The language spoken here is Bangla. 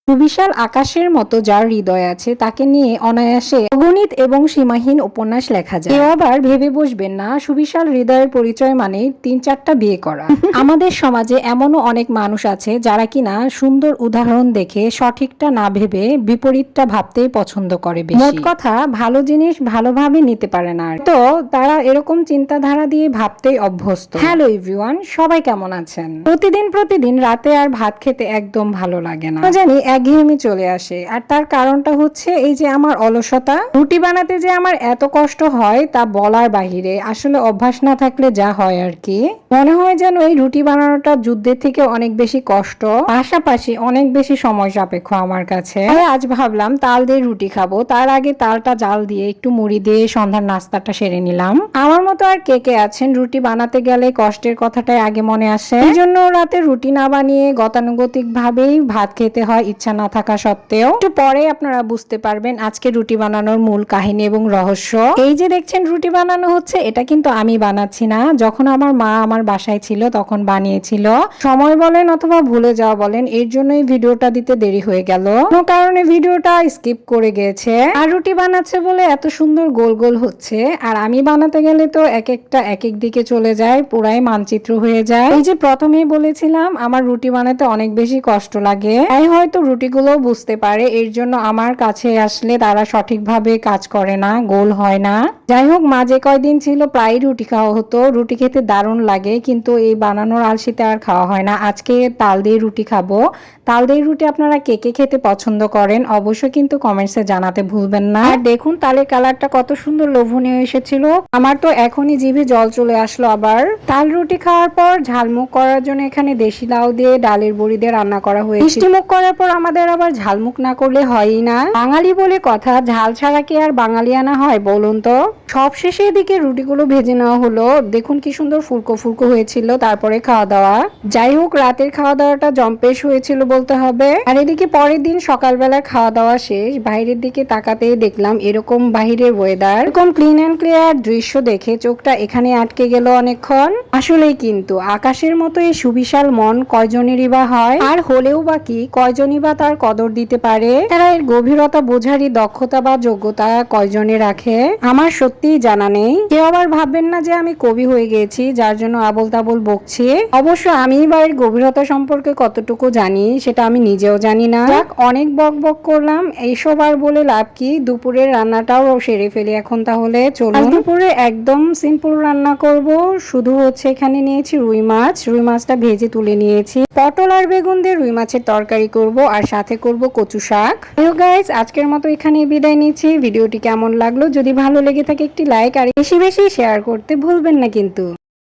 সুবিশাল আকাশের মতো যার হৃদয় আছে তাকে নিয়ে অনায়াসে অগণিত এবং সীমাহীন উপন্যাস লেখা যায়। কেউ আবার ভেবে বসবেন না সুবিশাল হৃদয়ের পরিচয় মানে ৩-৪টা বিয়ে করা। আমাদের সমাজে এমনও অনেক মানুষ আছে যারা কিনা সুন্দর উদাহরণ দেখে সঠিকটা না ভেবে বিপরীতটা ভাবতেই পছন্দ করে বেশি। মোট কথা ভালো জিনিস ভালোভাবে নিতে পারে না, তো তারা এরকম চিন্তাধারা দিয়ে ভাবতেই অভ্যস্ত। হ্যালো এভরিওয়ান, সবাই কেমন আছেন? প্রতিদিন রাতে আর ভাত খেতে একদম ভালো লাগে না, জানি একঘেয়েমি চলে আসে। আর তার কারণটা হচ্ছে এই যে আমার অলসতা। রুটি বানাতে যে আমার এত কষ্ট হয় তা বলার বাহিরে। আসলে অভ্যাস না থাকলে যা হয় আর কি। মনে হয় যেন এই রুটি বানানোটা যুদ্ধের থেকে অনেক বেশি কষ্ট, পাশাপাশি অনেক বেশি সময় সাপেক্ষ আমার কাছে। আজ ভাবলাম তাল দিয়ে রুটি খাবো, তার আগে তালটা জাল দিয়ে একটু মুড়ি দিয়ে সন্ধ্যার নাস্তাটা সেরে নিলাম। আমার মতো আর কে কে আছেন রুটি বানাতে গেলে কষ্টের কথাটাই আগে মনে আসে। এই জন্য রাতে রুটি না বানিয়ে গতানুগতিক ভাবেই ভাত খেতে হয় ইচ্ছা না থাকা সত্ত্বেও। একটু পরে আপনারা বুঝতে পারবেন আজকে রুটি বানানোর মূল কাহিনী এবং রহস্য। এই যে দেখছেন রুটি বানানো হচ্ছে, এটা কিন্তু আমি বানাচ্ছি না। যখন আমার মা আমার বাসায় ছিল তখন বানিয়েছিল। সময় বলেন অথবা ভুলে যাওয়া বলেন, এর জন্যই ভিডিওটা দিতে দেরি হয়ে গেল। কোনো কারণে ভিডিওটা স্কিপ করে গেছে। আর রুটি বানাচ্ছে বলে এত সুন্দর গোল গোল হচ্ছে, আর আমি বানাতে গেলে তো এক একটা এক এক দিকে চলে যায়, পুরাই মানচিত্র হয়ে যায়। এই যে প্রথমেই বলেছিলাম আমার রুটি বানাতে অনেক বেশি কষ্ট লাগে, তাই হয়তো রুটিগুলো বুঝতে পারে। এর জন্য আমার কাছে আসলে তারা সঠিকভাবে কাজ করে না, গোল হয় না। যাই হোক, মাঝে কয়দিন ছিল প্রায় রুটি খাওয়া হতো। রুটি খেতে দারুণ লাগে, কিন্তু এই বানানোর আলসিতে আর খাওয়া হয় না। আজকে তাল দিয়ে রুটি খাবো। তাল দিয়ে রুটি আপনারা কে কে খেতে পছন্দ করেন অবশ্যই কিন্তু কমেন্টসে জানাতে ভুলবেন না। আর দেখুন তালের কালারটা কত সুন্দর লোভনীয় এসেছিল, আমার তো এখনই জিভে জল চলে আসলো। আবার তাল রুটি খাওয়ার পর ঝালমুখ করার জন্য এখানে দেশি লাউ দিয়ে ডালের বড়ি দিয়ে রান্না করা হয়েছে। মিষ্টি মুখ করার পর আমাদের আবার ঝালমুখ না করলে হয়ই না। বাঙালি বলে কথা, ঝাল ছাড়া কি আর বাঙালিয়ানা হয় বলুন তো? সব শেষে এদিকে রুটিগুলো ভেজে নেওয়া হলো। দেখুন কি সুন্দর ফুলকো ফুলকো হয়েছিল। তারপরে খাওয়া দাওয়া, যাই হোক রাতের খাওয়া দাওয়াটা জম্পেশ হয়েছিল বলতে হবে। আর এদিকে পরের দিন সকালবেলার খাওয়া দাওয়া শেষ, বাইরের দিকে তাকাতেই দেখলাম এরকম বাহিরের ওয়েদার, এরকম ক্লিন অ্যান্ড ক্লিয়ার দৃশ্য দেখে চোখটা এখানে আটকে গেল অনেকক্ষণ। আসলেই কিন্তু আকাশের মতো এই সুবিশাল মন কয়জনেরই বা হয়, আর হলেও বা কি কয়জনই বা তার কদর দিতে পারে? তারা এর গভীরতা বোঝারই দক্ষতা বা যোগ্যতা কয়জনে রাখে আমার সত্যিই জানা নেই। কেউ আবার ভাববেন না যে আমি কবি হয়ে গেছি যার জন্য আবল তাবল বকছি। অবশ্য আমি বা এর গভীরতা সম্পর্কে কতটুকু জানি সেটা আমি নিজেও জানি না। যাক, অনেক বক বক করলাম, এইসব আর বলে লাভ কি। দুপুরের রান্নাটাও সেরে ফেলি এখন তাহলে। চলুন, দুপুরে একদম সিম্পল রান্না করব। শুধু হচ্ছে এখানে নিয়েছি রুই মাছ, রুই মাছটা ভেজে তুলে নিয়েছি। পটল আর বেগুন দিয়ে রুই মাছের তরকারি করব, আর সাথে করব কচু শাক। হ্যালো গাইস, আজকের মতো এখানেই বিদায় নিচ্ছি। ভিডিওটি কেমন লাগলো যদি ভালো লেগে থাকে একটি লাইক আর বেশি বেশি শেয়ার করতে ভুলবেন না কিন্তু।